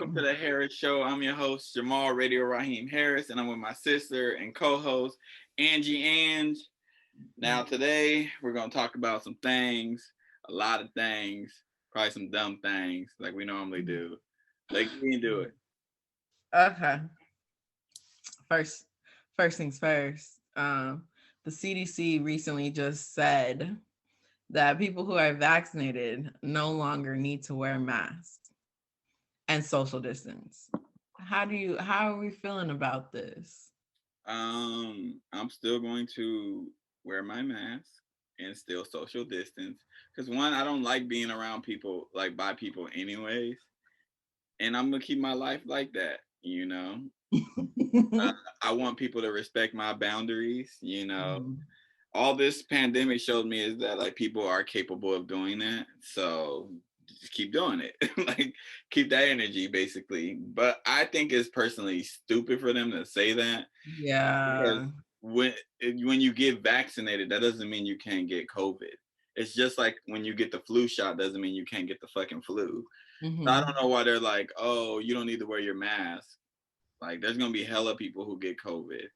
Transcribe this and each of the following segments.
Welcome to the Harris Show. I'm your host, Jamal Radio Raheem Harris, and I'm with my sister and co-host, Angie Ange. Now, today, we're going to talk about some things, a lot of things, probably some dumb things like we normally do. Like, we can do it. Okay. First things first. The CDC recently just said that people who are vaccinated no longer need to wear masks and social distance. How are we feeling about this? I'm still going to wear my mask and still social distance. Because one, I don't like being around people, like by people anyways. And I'm going to keep my life like that, you know? Uh, I want people to respect my boundaries, you know. All this pandemic showed me is that like people are capable of doing that. So just keep doing it. Like keep that energy basically. But I think it's personally stupid for them to say that because Yeah. when you get vaccinated, that doesn't mean you can't get COVID. It's just like when you get the flu shot doesn't mean you can't get the fucking flu. So I don't Hmm. know why they're like, oh, you don't need to wear your mask. Like there's gonna be hella people who get COVID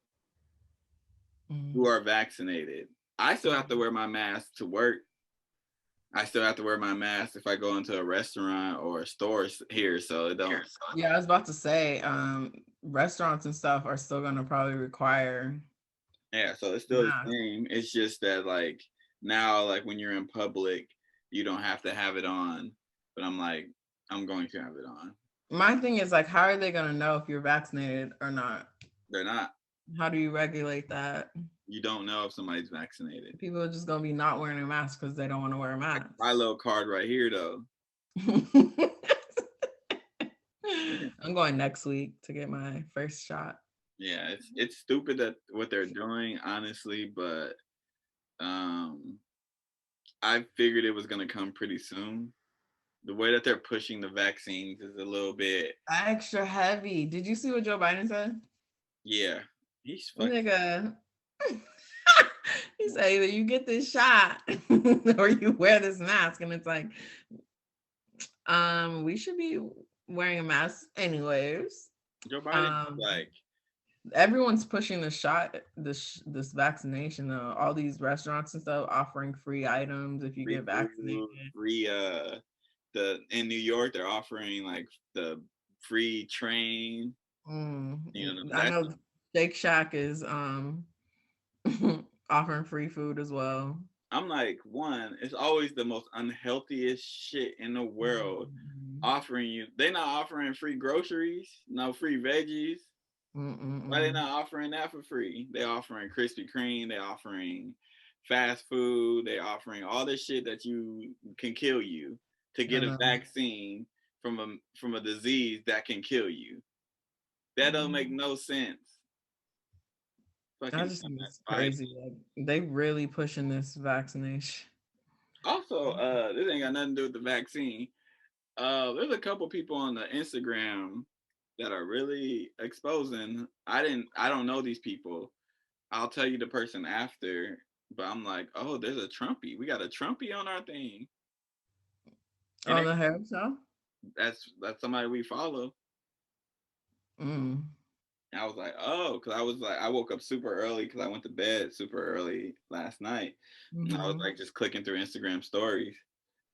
who are vaccinated. I still have to wear my mask to work. I still have to wear my mask if I go into a restaurant or a store here, so it don't. Yeah, I was about to say, restaurants and stuff are still gonna probably require Yeah, so it's still the masks. same. It's just that like now, like when you're in public, you don't have to have it on. But I'm like, I'm going to have it on. My thing is like, how are they gonna know if you're vaccinated or not? They're not. How do you regulate that? You don't know if somebody's vaccinated. People are just gonna be not wearing a mask because they don't want to wear a Like mask. my little card right here, though. I'm going next week to get my first shot. Yeah, it's stupid that what they're doing, honestly, but um, I figured it was gonna come pretty soon. The way that they're pushing the vaccines is a little bit, Extra heavy. Did you see what Joe Biden said? yeah. He's fucking. Nigga. He said either you get this shot or you wear this mask. And it's like, we should be wearing a mask anyways. Joe Biden, Um, like, everyone's pushing the shot, this vaccination though. All these restaurants and stuff offering free items if you free get vaccinated. food, free the in New York they're offering like the free train. You know I that's. know Shake Shack is offering free food as well. I'm like, one, it's always the most unhealthiest shit in the world Mm-mm. offering you. They not offering free groceries, no free veggies. Why they Mm-mm. not offering that for free? They offering Krispy Kreme. They offering fast food. They offering all this shit that you can kill you to I get a know. vaccine from a disease that can kill you. That don't make Mm. no sense. I Fucking just think it's Biden. crazy. Like they really pushing this vaccination. Also, this ain't got nothing to do with the vaccine. There's a couple people on the Instagram that are really exposing. I don't know these people. I'll tell you the person after, but I'm like, oh, there's a Trumpy. We got a Trumpy on our thing, and On the hair show? that's somebody we follow. Mm. And I was like, oh, because I was like, I woke up super early because I went to bed super early last night, and I was Mm-hmm. like just clicking through Instagram stories,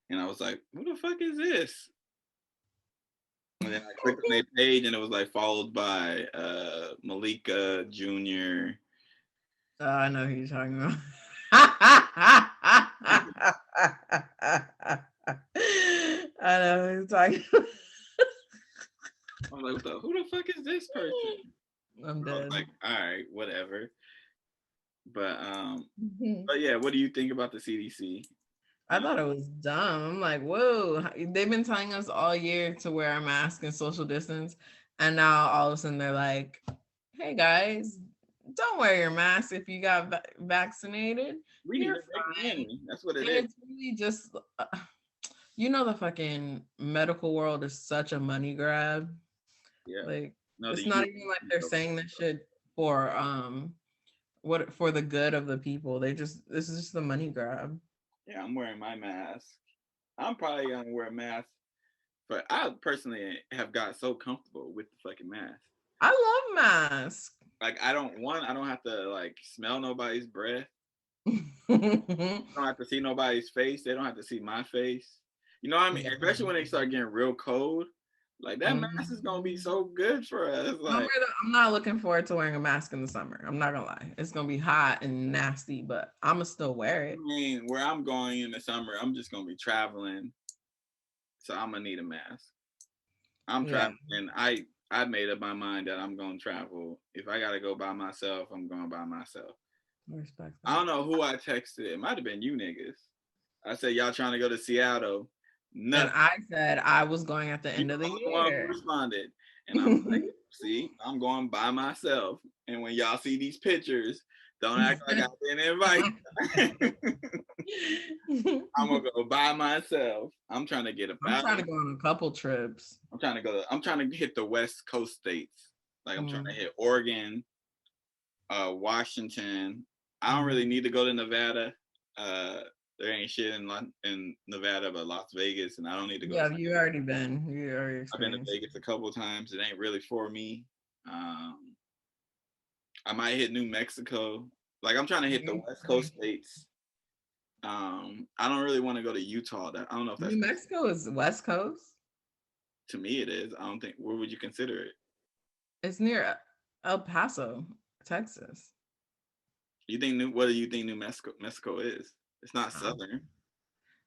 and I was like, who the fuck is this? And then I clicked on their page, and it was like followed by Malika Jr. I know who you're talking about. I know who you're talking about. I was like, who the fuck is this person? I'm I was dead. like, all right, whatever. But Mhm. but yeah, what do you think about the CDC? I thought it was dumb. I'm like, whoa, they've been telling us all year to wear a mask and social distance. And now all of a sudden they're like, hey guys, don't wear your mask if you got vaccinated. We need You're to make fine. money. That's what it And is. it's really just, the fucking medical world is such a money grab. Yeah. Like, No, the it's not youth. even like they're saying this shit for, what for the good of the people. This is just the money grab. Yeah, I'm wearing my mask. I'm probably gonna wear a mask But I personally have got so comfortable with the fucking mask. I love masks. Like I don't have to like smell nobody's breath. I don't have to see nobody's face. They don't have to see my face. You know what I mean? Yeah. Especially when they start getting real cold. Like that mask is gonna be so good for us. Like I'm not looking forward to wearing a mask in the summer. I'm not gonna lie. It's gonna be hot and nasty, but I'ma still wear I it. mean, where I'm going in the summer, I'm just gonna be traveling, so I'm gonna need a mask. I'm Yeah. traveling. I made up my mind that I'm gonna travel. If I gotta go by myself, I'm going by myself. I respect I that. don't know who I texted. It might have been you niggas. I said y'all trying to go to Seattle. And Nothing. I said I was going at the You end of the the only one who year. responded, and I'm like, see, I'm going by myself. And when y'all see these pictures, don't act like I didn't invite. I'm gonna go by myself. I'm trying to get I'm about. trying to go on a couple trips. I'm trying to go. I'm trying to hit the West Coast states. Like I'm trying to Mm, hit Oregon, Washington. I don't really mm. need to go to Nevada. Uh, there ain't shit in Nevada but Las Vegas, and I don't need to go. Yeah, you already been. You already I've been to experienced. Vegas a couple of times. It ain't really for me. Um, I might hit New Mexico. Like I'm trying to hit the West Coast states. I don't really want to go to Utah. That I don't know if that's New Mexico is West Coast. to me it is. I don't think. Where would you consider it? It's near El Paso, Texas. You think New? What do you think New Mexico is? It's not I don't, southern.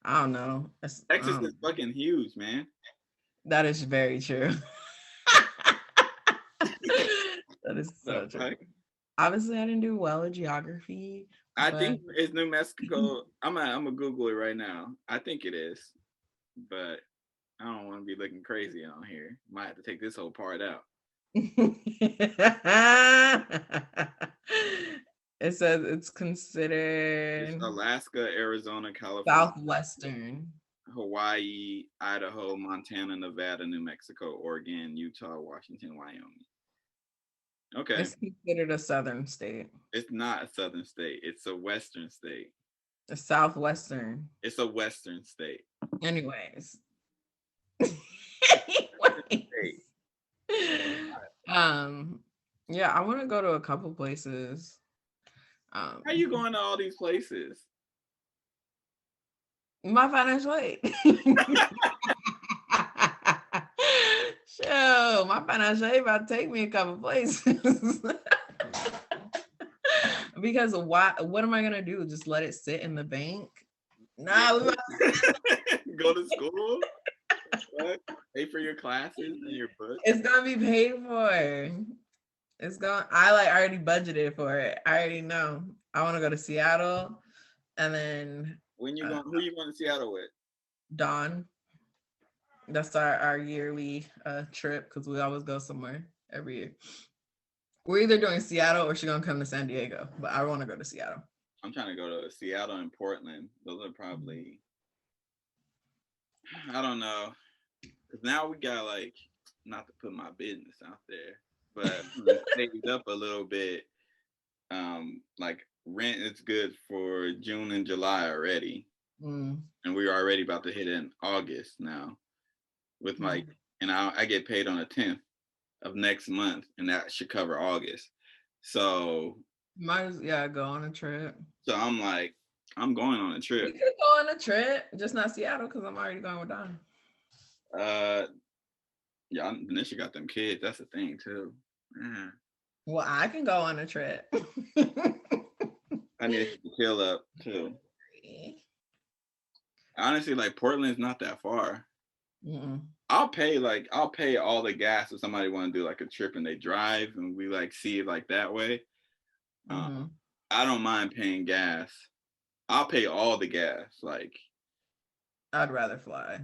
I don't know. Texas is fucking huge, man. That is very true. That is The so true. fuck? Obviously, I didn't do well in geography, I but think it's New Mexico. I'm gonna Google it right now. I think it is, but I don't want to be looking crazy on here. Might have to take this whole part out. it says it's It's considered Alaska, Arizona, California, southwestern. Hawaii, Idaho, Montana, Nevada, New Mexico, Oregon, Utah, Washington, Wyoming. Okay, It's considered a southern state. it's not a southern state. It's a western state. A southwestern. It's a western state. Anyways. State. Anyways. Um, yeah, I want to go to a couple places. How you going to all these places? My financial aid. Sure, my financial aid about to take me a couple places. Because why? What am I gonna do? Just let it sit in the bank? No, Go to school? What? Pay for your classes and your books? it's gonna be paid for. It's going. I already budgeted for it. I already know. I want to go to Seattle, and then When you going? Who you going to Seattle with? Dawn. That's our yearly trip because we always go somewhere every year. We're either doing Seattle or she's gonna come to San Diego, but I want to go to Seattle. I'm trying to go to Seattle and Portland. Those are probably. I don't know. Cause now we got like, not to put my business out there, but saved up a little bit. Like rent is good for June and July already, Mm. and we're already about to hit in August now. With my and I get paid on the 10th of next month, and that should cover August. So Might as go on a trip. so I'm like, I'm going on a We trip. could go on a trip, just not Seattle because I'm already going with Don. Uh, yeah, Nisha got them kids. That's the thing too. Yeah. Well, I can go on a trip. I need to kill up too. Honestly, like Portland's not that far. Mm-mm. I'll pay all the gas if somebody want to do like a trip and they drive and we like see it like that way. Mm-hmm. I don't mind paying gas. I'll pay all the gas. Like I'd rather fly.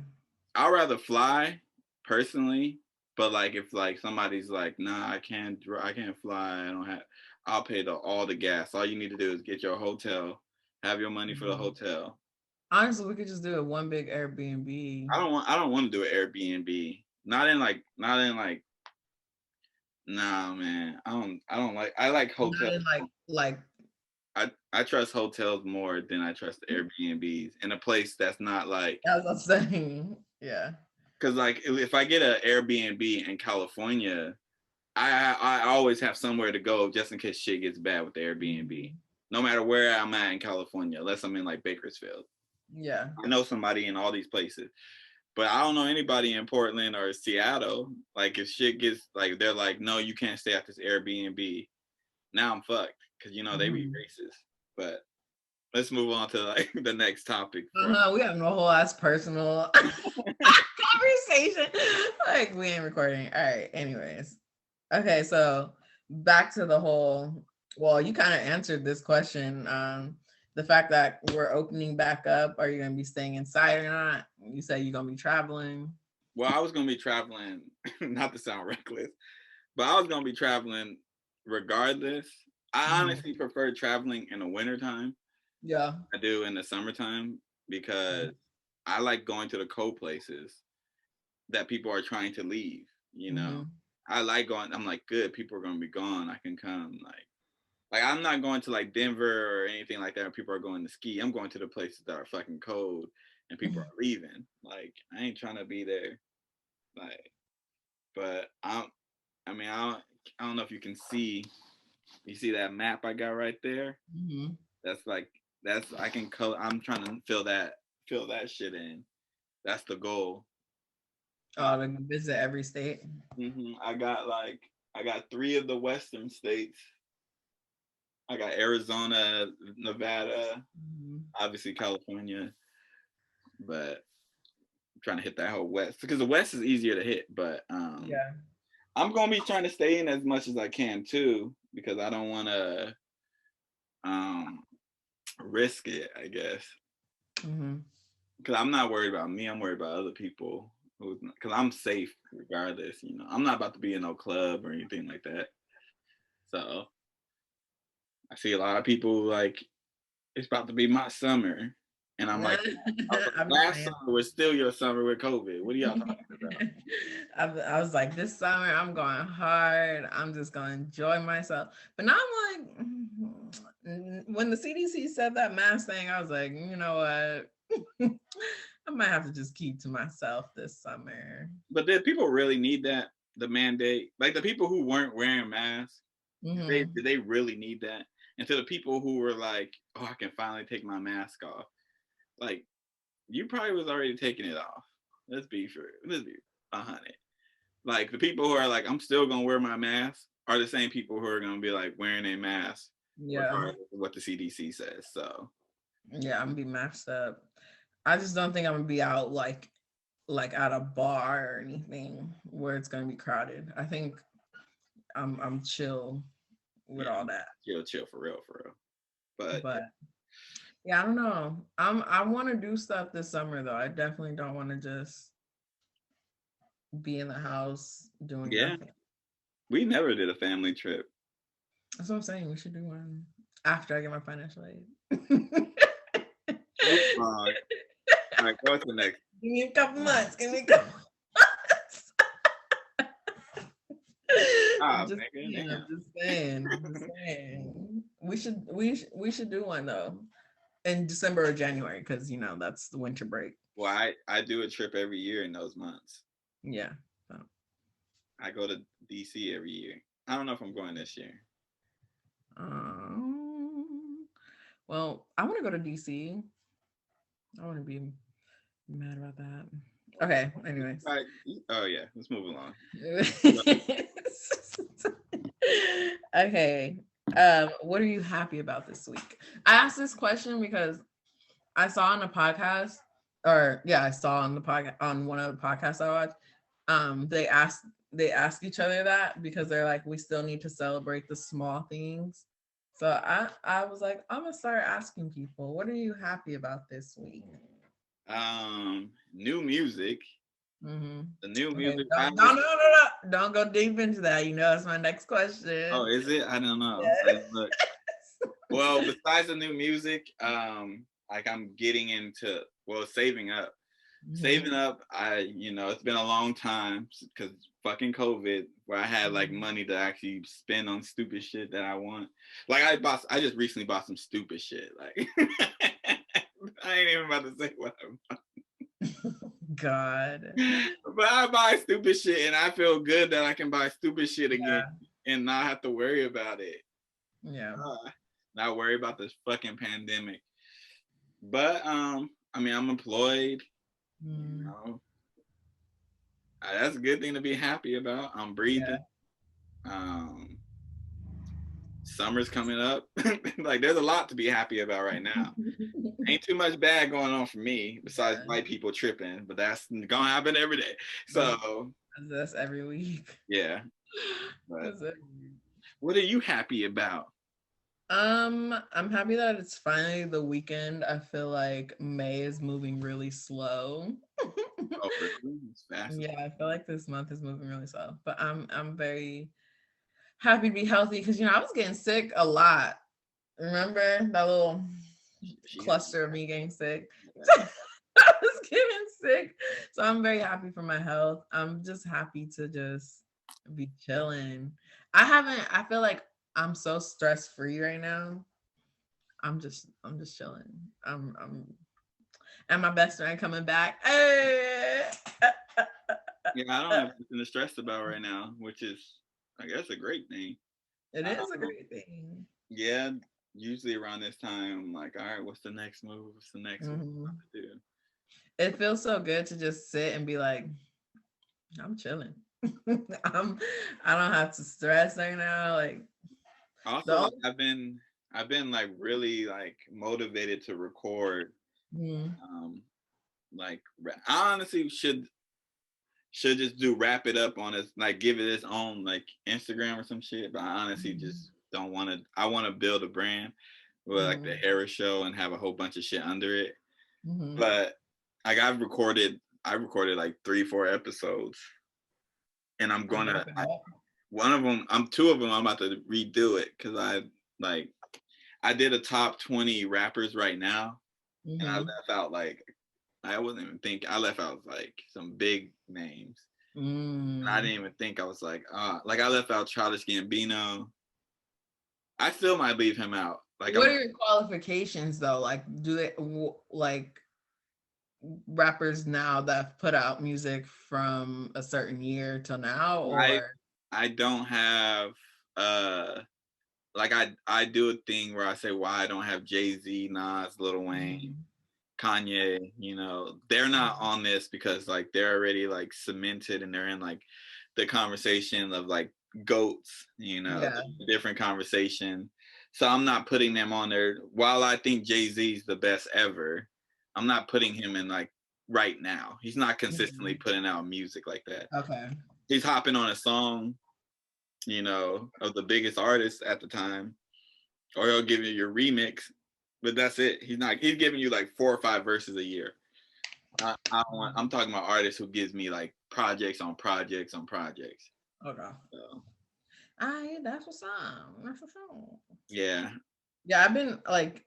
I'd rather fly personally, but like if like somebody's like, nah, I can't fly. I don't have. I'll pay all the gas. All you need to do is get your hotel, have your money for the hotel. Honestly, we could just do it one big Airbnb. I don't want to do an Airbnb. Not in like. Nah, man. I don't like. I like Not hotels. in like. I trust hotels more than I trust Airbnbs in a place that's not like. As I'm saying, yeah. Because like if I get an Airbnb in California, I always have somewhere to go just in case shit gets bad with the Airbnb. No matter where I'm at in California, unless I'm in like Bakersfield. Yeah. I know somebody in all these places. But I don't know anybody in Portland or Seattle. Like if shit gets like they're like, no, you can't stay at this Airbnb. Now I'm fucked because they be racist. But let's move on to like the next topic. We have a whole ass personal conversation. Like we ain't recording. All right. Anyways. Okay. So back to the whole. Well, you kind of answered this question. The fact that we're opening back up. Are you gonna be staying inside or not? You said you're gonna be traveling. Well, I was gonna be traveling. Not to sound reckless, but I was gonna be traveling regardless. I honestly prefer traveling in the wintertime. Yeah. I do in the summertime because I like going to the cold places that people are trying to leave, I like going, I'm like, good, people are going to be gone. I can come. Like I'm not going to like Denver or anything like that where people are going to ski. I'm going to the places that are fucking cold and people are leaving. Like I ain't trying to be there. Like, but I don't know if you can see, you see that map I got right there? That's like, I can color, I'm trying to fill that shit in. That's the goal. Oh, to visit every state. I got 3 of the Western states. I got Arizona, Nevada, obviously California, but I'm trying to hit that whole West because the West is easier to hit. But yeah, I'm gonna be trying to stay in as much as I can too because I don't want to risk it, I guess. Because I'm not worried about me. I'm worried about other people. Because I'm safe regardless. I'm not about to be in no club or anything like that. So I see a lot of people like it's about to be my summer, and I'm like, last summer was still your summer with COVID. What are y'all talking about? I was like, this summer I'm going hard. I'm just gonna enjoy myself. But now I'm like, when the CDC said that mask thing, I was like, you know what? I might have to just keep to myself this summer. But did people really need that? The mandate, like the people who weren't wearing masks, did they really need that? And to the people who were like, oh, I can finally take my mask off, like you probably was already taking it off. Let's be 100. Like the people who are like, I'm still gonna wear my mask are the same people who are gonna be like wearing a mask, regardless of what the CDC says. So yeah, I'm gonna be masked up. I just don't think I'm gonna be out like at a bar or anything where it's gonna be crowded. I think I'm chill with all that. Chill for real. But yeah, I don't know. I want to do stuff this summer though. I definitely don't want to just be in the house doing nothing. We never did a family trip. That's what I'm saying. We should do one after I get my financial aid. All right, go to the next. Give me a couple months. I'm just saying. We should do one though in December or January because that's the winter break. Well, I do a trip every year in those months. Yeah. So. I go to DC every year. I don't know if I'm going this year. Well, I want to go to DC. I want to be mad about that. Okay, anyways. Right. Oh yeah, let's move along. Okay. What are you happy about this week? I asked this question because I saw on a podcast, I saw on the podcast on one of the podcasts I watched. They ask each other that because they're like, we still need to celebrate the small things. So I was like, I'm gonna start asking people, what are you happy about this week? New music. The new music. Don't go deep into that. That's my next question. Oh, is it? I don't know. Yes. Look. Well, besides the new music, like I'm getting into saving up. Saving up, it's been a long time because fucking COVID, where I had like money to actually spend on stupid shit that I want. Like I just recently bought some stupid shit. Like I ain't even about to say what I bought. God. But I buy stupid shit, and I feel good that I can buy stupid shit again Yeah. and not have to worry about it. Yeah. Not worry about this fucking pandemic. But I mean, I'm employed. You Mm, know, that's a good thing to be happy about. I'm breathing. yeah. Um, Summer's coming up. Like, there's a lot to be happy about right now. Ain't too much bad going on for me besides Yeah. white people tripping, but that's gonna happen every day. That's, So that's every week. yeah. But That's every week. what are you happy about? I'm happy that it's finally the weekend. I feel like May is moving really slow. Oh, really? It's fast. Yeah, I feel like this month is moving really slow. But I'm very happy to be healthy because I was getting sick a lot. Remember that little She has cluster of me getting sick? that. I was getting sick. So I'm very happy for my health. I'm just happy to just be chilling. I feel like I'm so stress free right now. I'm just chilling. I'm and my best friend coming back. Hey! Yeah, I don't have something to stress about right now, which is, I guess, a great thing. It is a Um, great thing. yeah, usually around this time, I'm like, all right, what's the next move? What's the next move Mhm. to do? It feels so good to just sit and be like, I'm chilling. I'm I don't have to stress right now. Like the Also, like, only I've been like really like motivated to record. Mhm. Um, like I honestly should just do wrap it up on its, like, give it its own like Instagram or some shit. But I honestly just don't want to. I want to build a brand with like the Mhm. Harris Show and have a whole bunch of shit under it. Mhm. But like I recorded like 3-4 episodes, and I'm I'm gonna wrapping up. one of them, I'm two of them. I'm about to redo it because like I did a top 20 rappers right now, and I Mhm. left out like I wasn't even thinking. I left out like some big names. And I Mm. didn't even think. I was like I left out Childish Gambino. I still might leave him out. Like What I'm, are your qualifications though? Like, do they like rappers now that have put out music from a certain year till now, I or? I don't have like I do a thing where I say why I don't have Jay-Z, Nas, Lil Wayne, Mhm. Kanye. They're not on this because like they're already like cemented and they're in like the conversation of like goats. Yeah. The different conversation. So I'm not putting them on there. While I think Jay-Z's the best ever, I'm not putting him in like right now. He's not consistently Mhm. putting out music like that. Okay. He's hopping on a song, of the biggest artist at the time, or he'll give you your remix, but that's it. He's giving you like 4 or 5 verses a year. I'm talking about artists who gives me like projects on projects on projects. Okay. So That's what's up. That's what's up. yeah. Yeah, I've been like,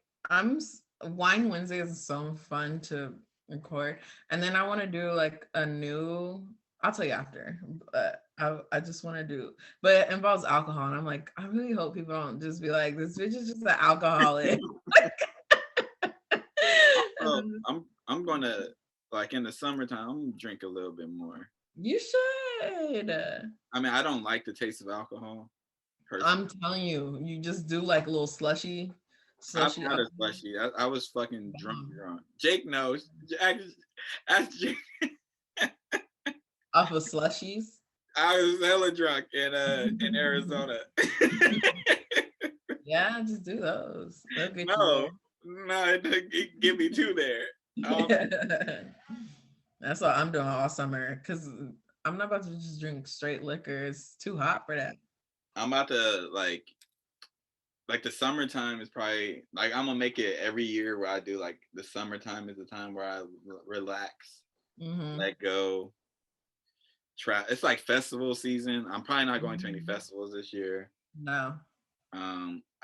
Wine Wednesday is so fun to record, and then I want to do like a new. I'll tell you after, but I just want to do, but it involves alcohol, and I'm like, I really hope people don't just be like, this bitch is just an alcoholic. And Oh, then I'm gonna, like, in the summertime, I'm gonna drink a little bit more. you should. I mean, I don't like the taste of alcohol personally. I'm telling you, you just do like a little I've slushy had a alcohol. slushy. I was fucking drunk. Jake knows. Ask Jake. Off of slushies. I was hella drunk in Arizona. Yeah, just do those. They'll get you No, there. no, it give me two there. Um, That's what I'm doing all summer because I'm not about to just drink straight liquor. It's too hot for that. I'm about to like the summertime is probably like I'm gonna make it every year where I do like the summertime is the time where I relax, Mm-hmm. let go. It's like festival season. I'm probably not going to any Mm-hmm. festivals this year. No.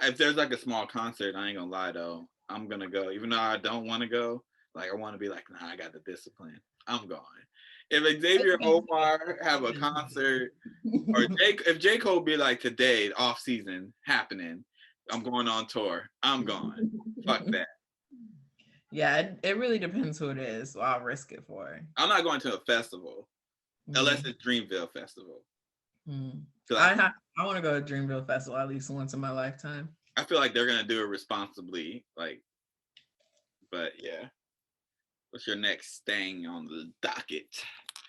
If there's like a small concert, I ain't gonna lie though, I'm gonna go. Even though I don't want to go, like I want to be like, nah, I got the discipline. I'm going. If Xavier Omar have a concert, or if J. Cole be like today, off season happening, I'm going on tour. I'm going. Fuck that. Yeah, it really depends who it is. So I'll risk it for. I'm not going to a festival. unless it's Dreamville Festival. I want to go to Dreamville Festival at least once in my lifetime. I feel like they're gonna do it responsibly, like. But yeah, what's your next thing on the docket?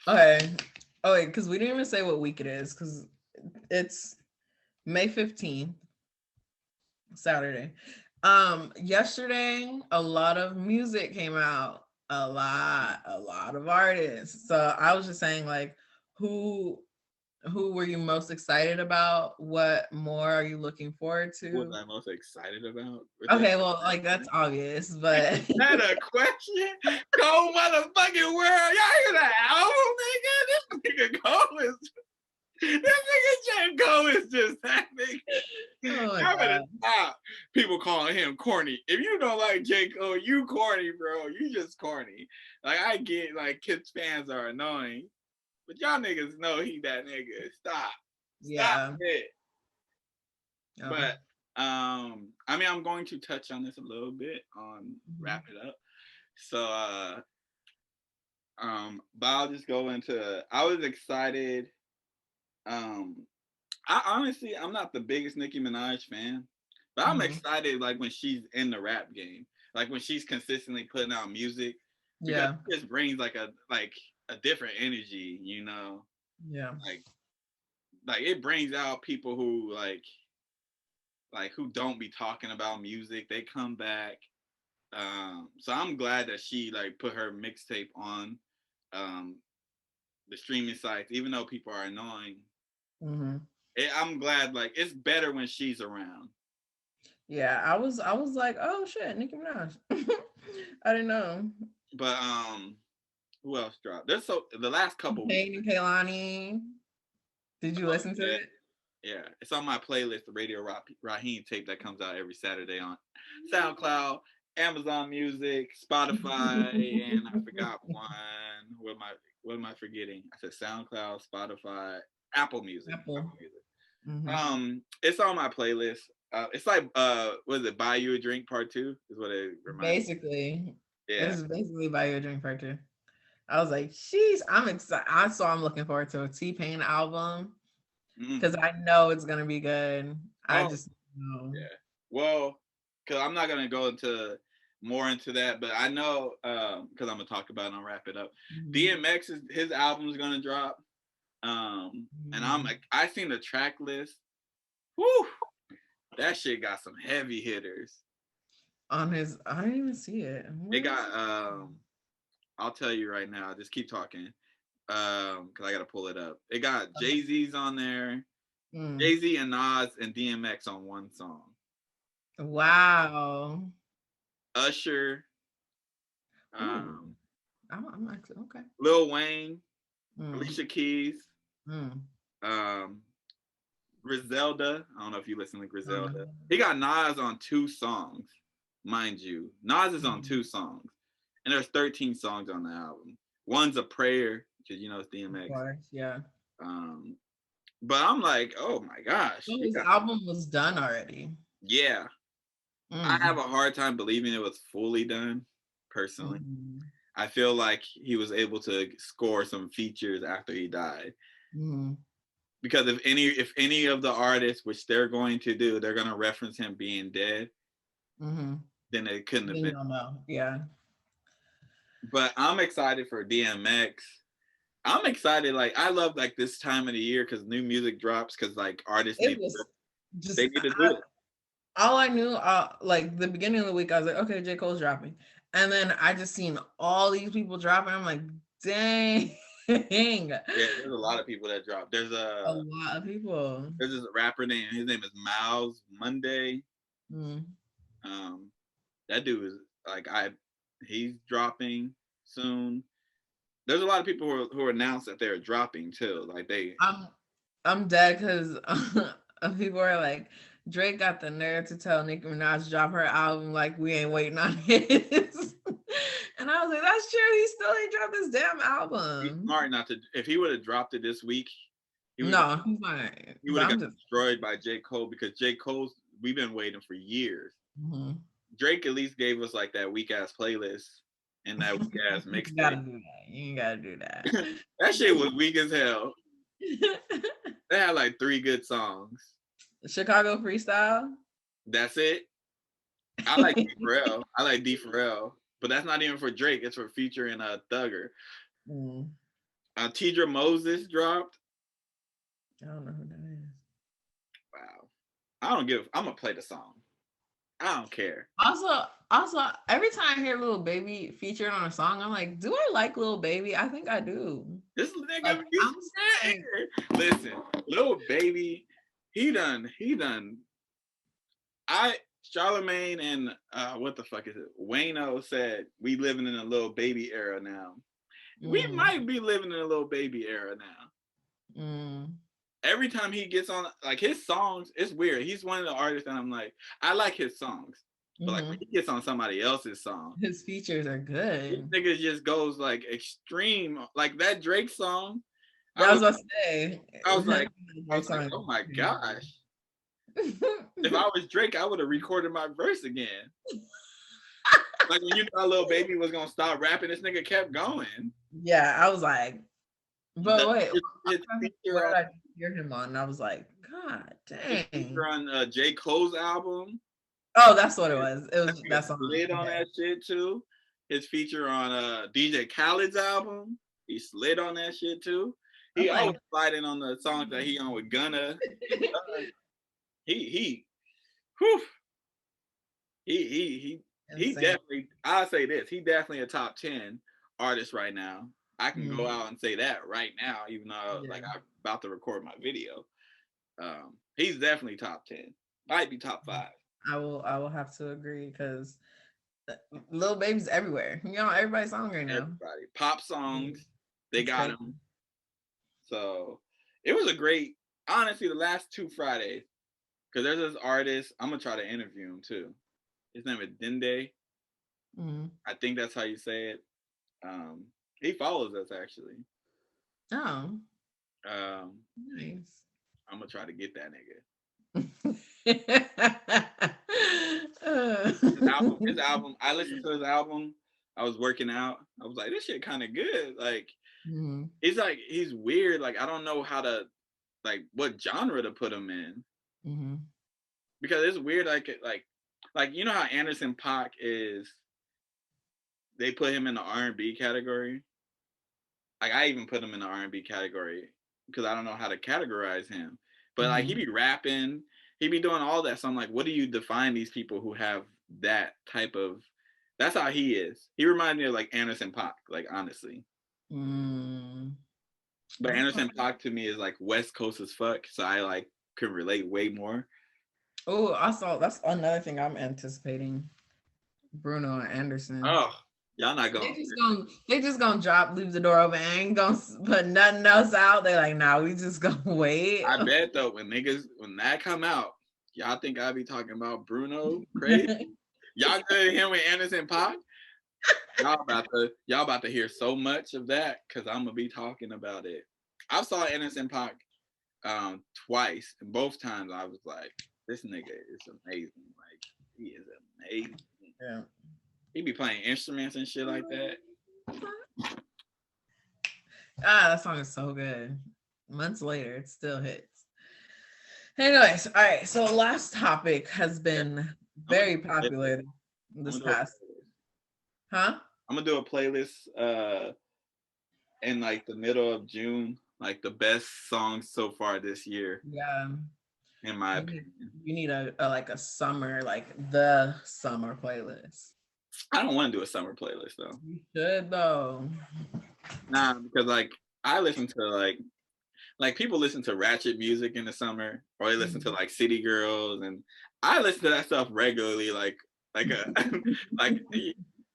Okay. Oh wait, because we didn't even say what week it is, because it's May 15th, Saturday. Yesterday, a lot of music came out. A lot of artists. So I was just saying, like, who were you most excited about? What more are you looking forward What to? was I most excited about? Okay, well, like that's obvious, but Is that a question? Go motherfucking world. Y'all hear that album, nigga? This nigga Cole is this nigga J. Cole is just that nigga. oh my I'm gonna God. stop people calling him corny. If you don't like J. Cole, you corny, bro. You just corny. Like I get like kids fans are annoying, but y'all niggas know he that nigga. Stop. Stop Yeah. it. Oh. But I mean I'm going to touch on this a little bit on wrap it up. So but I'll just go into I was excited. I honestly I'm not the biggest Nicki Minaj fan, but I'm excited like when she's in the rap game. Like when she's consistently putting out music because Yeah. it just brings like a different energy, you know. Yeah. Like it brings out people who like who don't be talking about music. They come back. So I'm glad that she like put her mixtape on um, the streaming sites, even though people are annoying. I'm glad like it's better when she's around. Yeah, I was like, oh shit, Nicki Minaj. I didn't know. But who else dropped? There's so the last couple weeks. Payne and Kaylani. Did you listen to Yeah, it? yeah, it's on my playlist, the Radio Raheem tape that comes out every Saturday on SoundCloud, Amazon Music, Spotify, and I forgot one. What am I forgetting? I said SoundCloud, Spotify, Apple Music. Apple. Music. It's on my playlist. It's like what is it? Buy You a Drink Part 2 is what it reminds me. Basically. Yeah. It's basically Buy You a Drink Part 2. I was like, sheesh, I'm excited. I'm looking forward to a T-Pain album because I know it's gonna be good. I just know. Yeah. Well, because I'm not gonna go into more into that, but I know because I'm gonna talk about it and wrap it up. DMX his album is gonna drop. And I'm like, I seen the track list. Whoo, that shit got some heavy hitters. On his, I didn't even see it. It got I'll tell you right now. Just keep talking, because I gotta pull it up. It got Jay-Z's on there, Jay-Z and Nas and DMX on one song. Wow. Usher. I'm actually okay. Lil Wayne, Alicia Keys, Griselda. I don't know if you listen to Griselda. He got Nas on 2 songs, mind you. Nas is on 2 songs, and there's 13 songs on the album. One's a prayer because you know it's DMX. Of course, yeah. But I'm like, oh my gosh, so his album was done already. Yeah, I have a hard time believing it was fully done. Personally, I feel like he was able to score some features after he died. Because if any of the artists, which they're going to do, they're going to reference him being dead, then it couldn't have been. Yeah. But I'm excited for DMX. I'm excited. Like I love like this time of the year because new music drops because like artists they need to do it. All I knew, like the beginning of the week, I was like, okay, J. Cole's dropping, and then I just seen all these people dropping. I'm like, dang. Yeah, there's a lot of people that drop. There's a lot of people. There's this rapper name. His name is Miles Monday. That dude is like he's dropping soon. There's a lot of people who announced that they're dropping too. Like I'm dead because people are like, Drake got the nerve to tell Nicki Minaj to drop her album like we ain't waiting on his. And I was like, that's true. He still ain't dropped this damn album. He's smart not to. If he would have dropped it this week, he's not. He would have got destroyed by J. Cole because J. Cole's. We've been waiting for years. Drake at least gave us like that weak ass playlist. and that weak ass You mixtape. gotta do that. You gotta do that. That shit was weak as hell. They had like 3 good songs. Chicago freestyle. That's it. I like D Pharrell. I like D Pharrell, but that's not even for Drake. It's for featuring Thugger. Mm, Tidra Moses dropped. I don't know who that is. Wow. I don't give. I'm gonna play the song. I don't care. Also, every time I hear Lil Baby featured on a song, I'm like, do I like Lil Baby? I think I do. This nigga Like, be I'm saying. saying, Listen, Lil Baby, he done. Charlemagne and what the fuck is it? Wayno said we living in a Lil Baby era now. We might be living in a Lil Baby era now. Every time he gets on, like his songs, it's weird. He's one of the artists that I'm like, I like his songs, but like when he gets on somebody else's song, his features are this good. nigga just goes like extreme, like that Drake song. I was about to say. I was like, oh my gosh. If I was Drake, I would have recorded my verse again. Like when you thought Lil Baby was gonna stop rapping, this nigga kept going. Yeah, I was like, but wait, Feature what did I hear him on? And I was like, God dang. Feature on J. Cole's album. Oh, that's what it was. It was that song. Slid on that shit too. His feature on DJ Khaled's album. He slid on that shit too. He always sliding on the songs that he on with Gunna. He definitely, I'll say this, he definitely a top 10 artist right now. I can go out and say that right now, even though like I'm about to record my video. He's definitely top 10. Might be top 5. I will have to agree because Lil Baby's everywhere. You know, everybody's song right now. Everybody. Pop songs, they got him. So it was a great, honestly, the last 2 Fridays, because there's this artist, I'm gonna try to interview him too. His name is Dende. I think that's how you say it. He follows us actually. Oh. Nice. I'm gonna try to get that nigga. His album. I listened to his album. I was working out. I was like, this shit kind of good. Like, he's weird. Like, I don't know how to, like, what genre to put him in. Because it's weird. Like you know how Anderson .Paak is. They put him in the R&B category. Like I even put him in the R&B category because I don't know how to categorize him. But like he be rapping, he be doing all that. So I'm like, what do you define these people who have that type of? That's how he is. He reminds me of like Anderson .Paak, like honestly. But Anderson .Paak to me is like West Coast as fuck, so I like could relate way more. Oh, I saw that's another thing I'm anticipating. Bruno and Anderson. Oh, y'all not going. They just gonna drop, leave the door open, and ain't gonna put nothing else out. They like, nah, we just gonna wait. I bet though, when that come out, y'all think I be talking about Bruno crazy? Y'all gonna hear with Anderson .Paak? Y'all about to hear so much of that because I'm gonna be talking about it. I saw Anderson .Paak twice, and both times I was like, this nigga is amazing. Like he is amazing. Yeah. He be playing instruments and shit like that. That song is so good. Months later, it still hits. Anyways, all right. So last topic has been very popular this past. Huh? I'm gonna do a playlist in like the middle of June, like the best songs so far this year. Yeah. In my opinion. You need a like a summer, like the summer playlist. I don't want to do a summer playlist though. You should though. Nah, because like I listen to like people listen to ratchet music in the summer, or they listen to like City Girls, and I listen to that stuff regularly, like and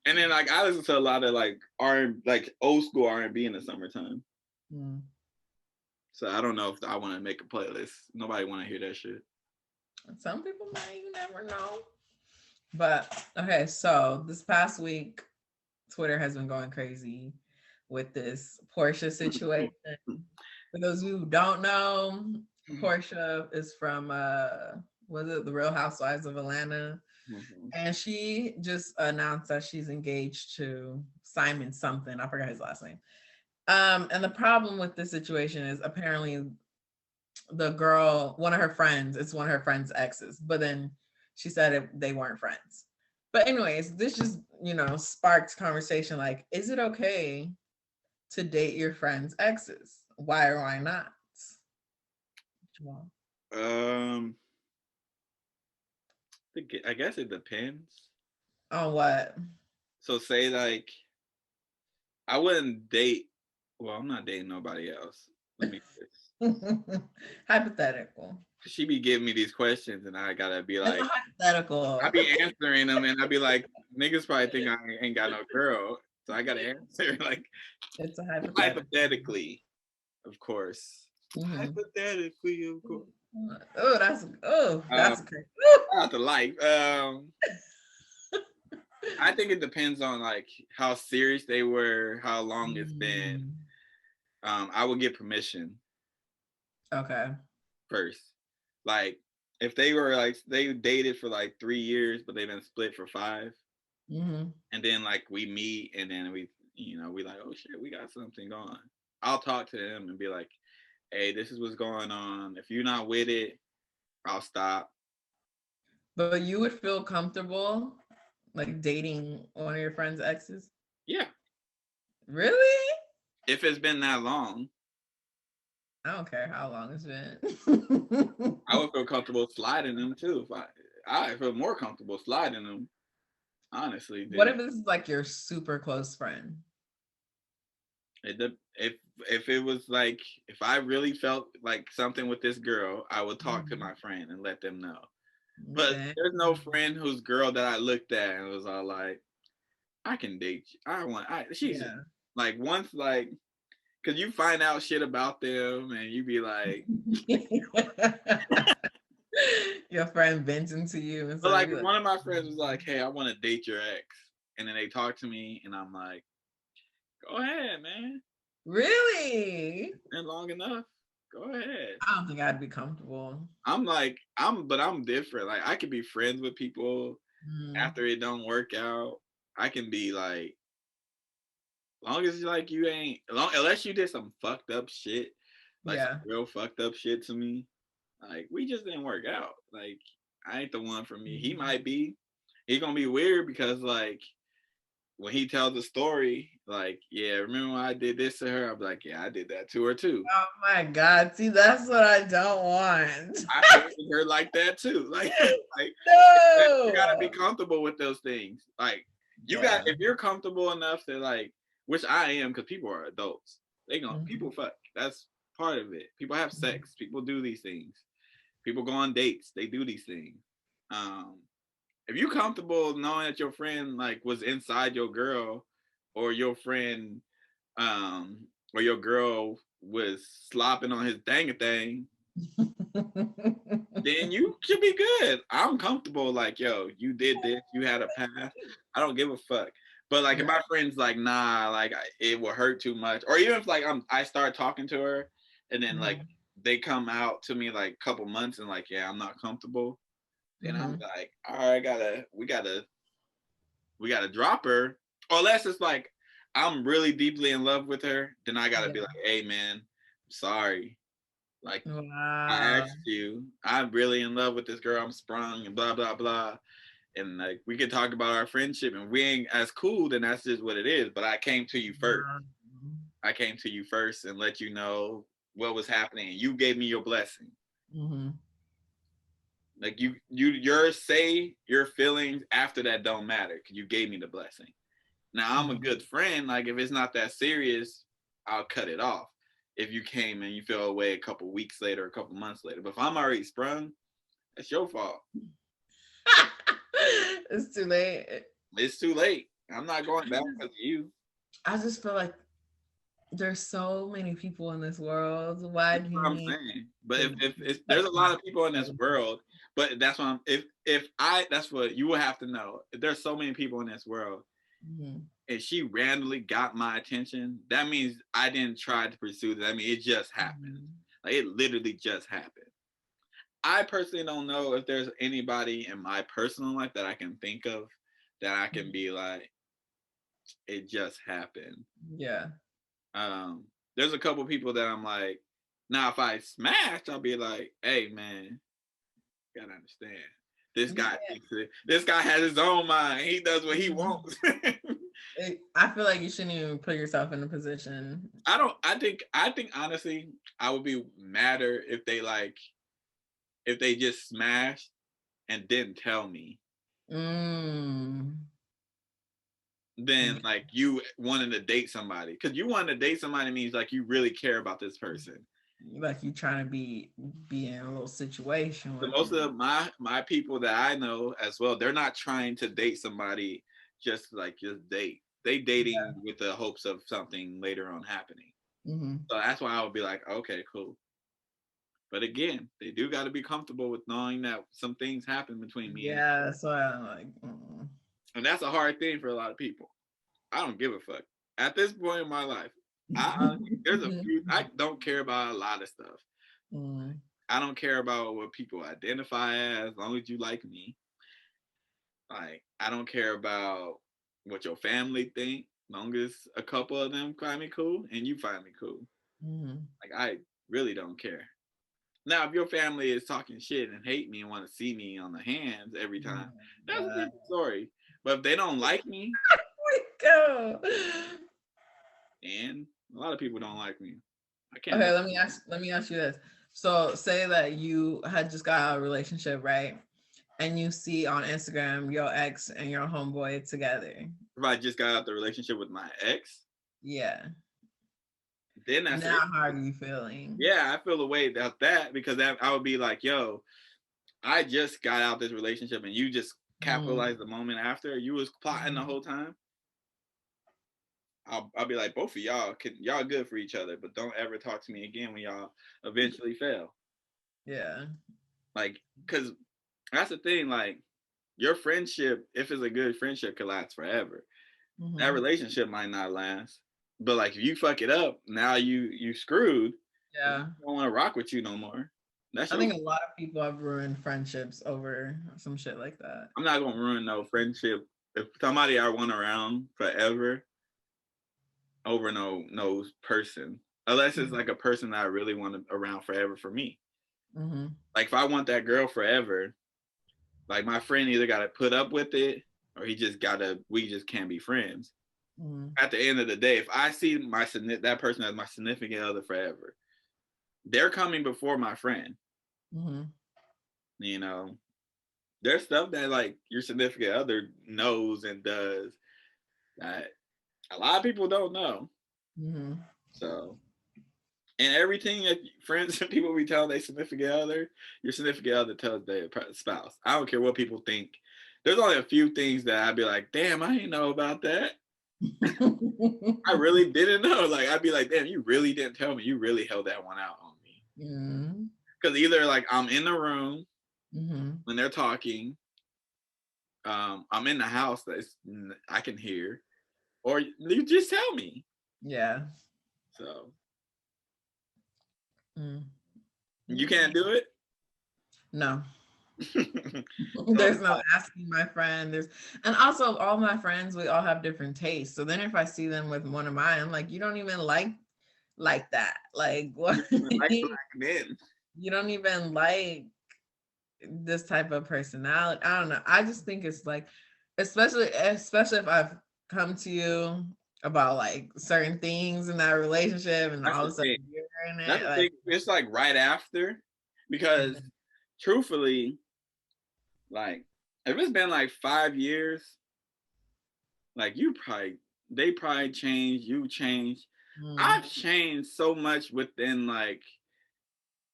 then like I listen to a lot of like old school R&B in the summertime. So I don't know if I want to make a playlist. Nobody want to hear that shit. Some people might, you never know. But okay, so this past week, Twitter has been going crazy with this Portia situation. For those who don't know, Portia is from was it The Real Housewives of Atlanta? Mhm. And she just announced that she's engaged to Simon something. I forgot his last name. And the problem with this situation is apparently the girl, one of her friends, it's one of her friend's exes, but then she said they weren't friends. But anyways, this just, sparked conversation like, is it okay to date your friend's exes? Why or why not? Um, I guess it depends. On what? So say like I wouldn't date. Well, I'm not dating nobody else. Let me just. Hypothetical. She be giving me these questions, and I gotta be It's a like, I hypothetical. be answering them, and I be like, niggas probably think I ain't got no girl, so I gotta answer like It's a hypothetical. hypothetically, of course. Mm-hmm. Hypothetically, of course. That's great. Out the life. I think it depends on like how serious they were, how long it's been. Mm, I would get permission okay. first. Like if they were like they dated for like 3 years, but they've been split for 5, Mm-hmm. and then like we meet, and then we like, oh shit, we got something going. I'll talk to them and be like, hey, this is what's going on. If you're not with it, I'll stop. But you would feel comfortable like dating one of your friend's exes? Yeah, Really? if it's been that long, I don't care how long it's been. I would feel comfortable sliding them too. If I feel more comfortable sliding them, honestly, What than if this is like your super close friend? if it was like if I really felt like something with this girl, I would talk to Mhm. my friend and let them know. But Damn. there's no friend whose girl that I looked at and was all like, I can date you. She's Yeah. like once like because you find out shit about them and you be like, Your friend venting to you and but so like you if like, one of my friends was like, hey, I want to date your ex, and then they talk to me and I'm like, go ahead, man. really? It's been long enough. Go ahead. I don't think I'd be comfortable. But I'm different. Like I can be friends with people Mm, after it don't work out. I can be like, long as like you ain't unless you did some fucked up shit, like some yeah. real fucked up shit to me. Like we just didn't work out. Like I ain't the one for me. He Mhm. might be. He's gonna be weird because like when he tells the story, like, yeah, remember when I did this to her? I'm like, yeah, I did that to her too. Oh my God. See, that's what I don't want. I painted her like that too. Like you gotta be No. comfortable with those things. Like you got Yeah. if you're comfortable enough to like, which I am, because people are adults. Mhm. People fuck. That's part of it. People have sex. People do these things. People go on dates. They do these things. Um, if you're comfortable knowing that your friend like was inside your girl, or your friend, um, or your girl was slopping on his dang a thing, then you should be good. I'm comfortable. Like, yo, you did this. You had a path. I don't give a fuck. But like, if Yeah. my friend's like, nah, like it will hurt too much, or even if like I start talking to her, and then like Mhm. they come out to me like a couple months and like, yeah, I'm not comfortable. Then I'm Mhm. like, all right, we gotta drop her. Or unless it's like I'm really deeply in love with her, then I gotta be Yeah. like, hey man, I'm sorry. Like I Wow. asked you, I'm really in love with this girl. I'm sprung and blah blah blah. And like we could talk about our friendship, and we ain't as cool. Then that's just what it is. But I came to you first. Wow. I came to you first and let you know what was happening. And you gave me your blessing. Mhm. Like your feelings after that don't matter. You gave me the blessing. Now I'm a Mhm. good friend. Like if it's not that serious, I'll cut it off. If you came and you feel away a couple weeks later, a couple months later. But if I'm already sprung, it's your fault. It's too late. It's too late. I'm not going back because of you. I just feel like there's so many people in this world. Why That's do you what I'm need saying. But to if there's a cut my lot of people in this relationship? world, but that's what I'm if I that's what you will have to know. If there's so many people in this world Mhm. and she randomly got my attention, that means I didn't try to pursue that. I mean it just happened. Mhm. Like it literally just happened. I personally don't know if there's anybody in my personal life that I can think of that I can be like, it just happened. Yeah. Um, there's a couple people that I'm like, now if I smash, I'll be like, hey man, you gotta understand. This You guy can't. thinks this guy has his own mind. He does what he Mhm. wants. I feel like you shouldn't even put yourself in a position. I think honestly, I would be madder if they like if they just smashed and didn't tell me. Mm. Then Okay. like you wanting to date somebody. Because you wanting to date somebody means like you really care about this person. Like you trying to be in a little situation So with most them. of my people that I know as well, they're not trying to date somebody just date. They dating with the hopes of something later on happening. Mm-hmm. So that's why I would be like, okay, cool. But again, they do got to be comfortable with knowing that some things happen between me and, Yeah, that's why I'm like, and that's a hard thing for a lot of people. I don't give a fuck. At this point in my life, I honestly, there's a few I don't care about a lot of stuff. mm. I don't care about what people identify as long as you like me. Like, I don't care about what your family think, long as a couple of them find me cool and you find me cool. Mm. Like, I really don't care. Now, if your family is talking shit and hate me and want to see me on the hands every time, that's a different story. But if they don't like me, We go. and a lot of people don't like me, I can't do Okay, let me ask you this. So say that you had just got out of a relationship, right? And you see on Instagram your ex and your homeboy together. if I just got out the relationship with my ex, Yeah. then that's Now it. how are you feeling? Yeah, I feel a way about that because that I would be like, yo, I just got out this relationship and you just Mm. capitalized the moment after you was plotting the whole time. I'll be like, both of y'all good for each other, but don't ever talk to me again when y'all eventually fail. Yeah. Like, cause that's the thing. Like, your friendship, if it's a good friendship, could last forever. That Mm-hmm. relationship might not last, but like if you fuck it up, now you screwed. I Yeah. don't want to rock with you no more. That's I your. think a lot of people have ruined friendships over some shit like that. I'm not gonna ruin no friendship. If somebody I want around forever over no person, unless it's like a person that I really want around forever for me. Mm-hmm. Like if I want that girl forever, like my friend either got to put up with it or he just gotta. We just can't be friends. Mm-hmm. At the end of the day, if I see that person as my significant other forever, they're coming before my friend. Mm-hmm. You know, there's stuff that like your significant other knows and does that a lot of people don't know. Mm-hmm. So, and everything that friends and people be telling their significant other, your significant other tells their spouse. I don't care what people think. There's only a few things that I'd be like, damn, I didn't know about that. I really didn't know. Like, I'd be like, damn, you really didn't tell me. You really held that one out on me. Mm-hmm. Because either like I'm in the room Mm-hmm. when they're talking, I'm in the house that I can hear, or you just tell me. Yeah. So Mm. you Okay. can't do it. No. So There's no asking my friend. And also all my friends, we all have different tastes. So then if I see them with one of mine, I'm like, you don't even like that. Like what? you don't even like black men. You don't even like this type of personality. I don't know. I just think it's like, especially if I've come to you about like certain things in that relationship and That's all the of a sudden thing. you're in That's it. the Like thing. It's like right after, because truthfully, like if it's been like 5 years, like they probably changed. You changed. mm, I've changed so much within like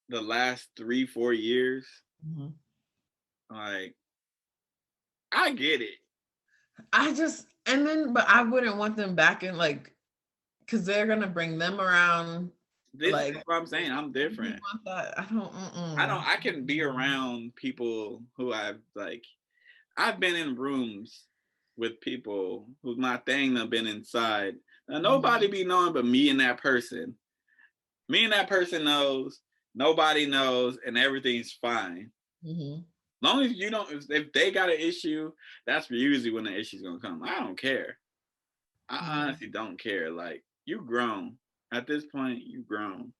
the last 3-4 years. mhm. Like I get it. I just but I wouldn't want them back in like because they're gonna bring them around. This is Like what I'm saying. I'm I don't different. want that. I don't. I don't. Mm-mm. I can be around people who I've been in rooms with people who my thing have been inside. Now nobody be knowing but me and that person. Me and that person knows. nobody knows, and everything's fine. Mm-hmm. Long as you don't, if they got an issue, that's usually when the issue's gonna come. I don't care. I Mm-hmm. honestly don't care. Like, you grown. At this point, you grown.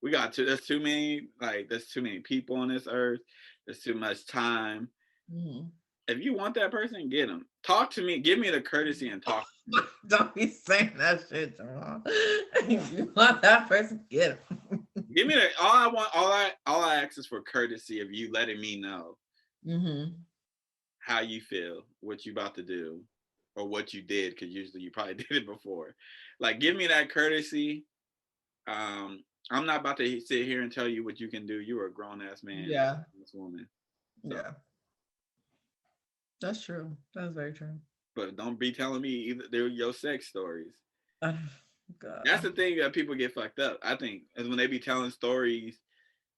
There's too many, there's too many people on this earth. There's too much time. Mm-hmm. If you want that person, get them. Talk to me. Give me the courtesy and talk to me. Don't be saying that shit, Jamal. If you want that person, get him. Give me the all I want. All I ask is for courtesy of you letting me know Mm-hmm. how you feel, what you about to do, or what you did, because usually you probably did it before. Like, give me that courtesy. I'm not about to sit here and tell you what you can do. You're a grown ass man, Yeah. this woman. So. Yeah. That's true. That's very true. But don't be telling me either they're your sex stories. That's God. the thing that people get fucked up, I think, is when they be telling stories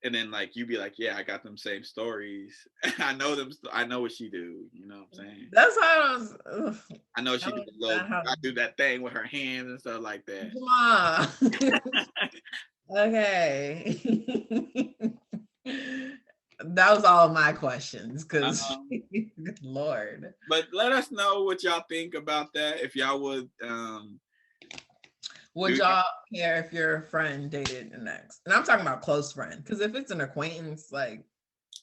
and then like you be like, yeah, I got them same stories. I know them. I know what she do. You know what I'm saying? That's how I was. Ugh, I know I she do don't a little. understand how. I do that thing with her hands and stuff like that. Come on. Okay. That was all of my questions because, um, Lord. but let us know what y'all think about that. If y'all would Would y'all care if your friend dated an ex? And I'm talking about close friend, because if it's an acquaintance, like,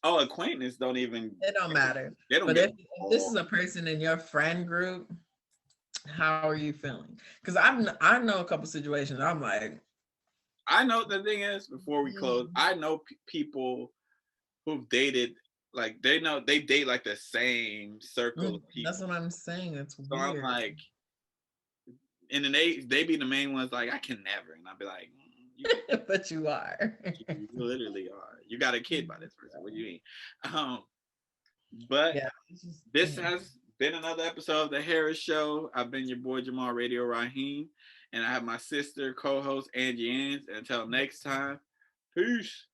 acquaintance don't even. it don't matter. They don't But get. if this is a person in your friend group, how are you feeling? Because I know a couple situations. I'm like, I know the thing is, before we close, I know people who've dated, like they know they date like the same circle of that's people. what I'm saying. It's So I'm weird. like, and then they be the main ones like, I can never, and I'd be like, But you are. you literally are. You got a kid by this person. What do you mean? But Yeah. this has been another episode of the Harris Show. I've been your boy Jamal Radio Raheem, and I have my sister co-host Angie Ann's. And until next time, peace.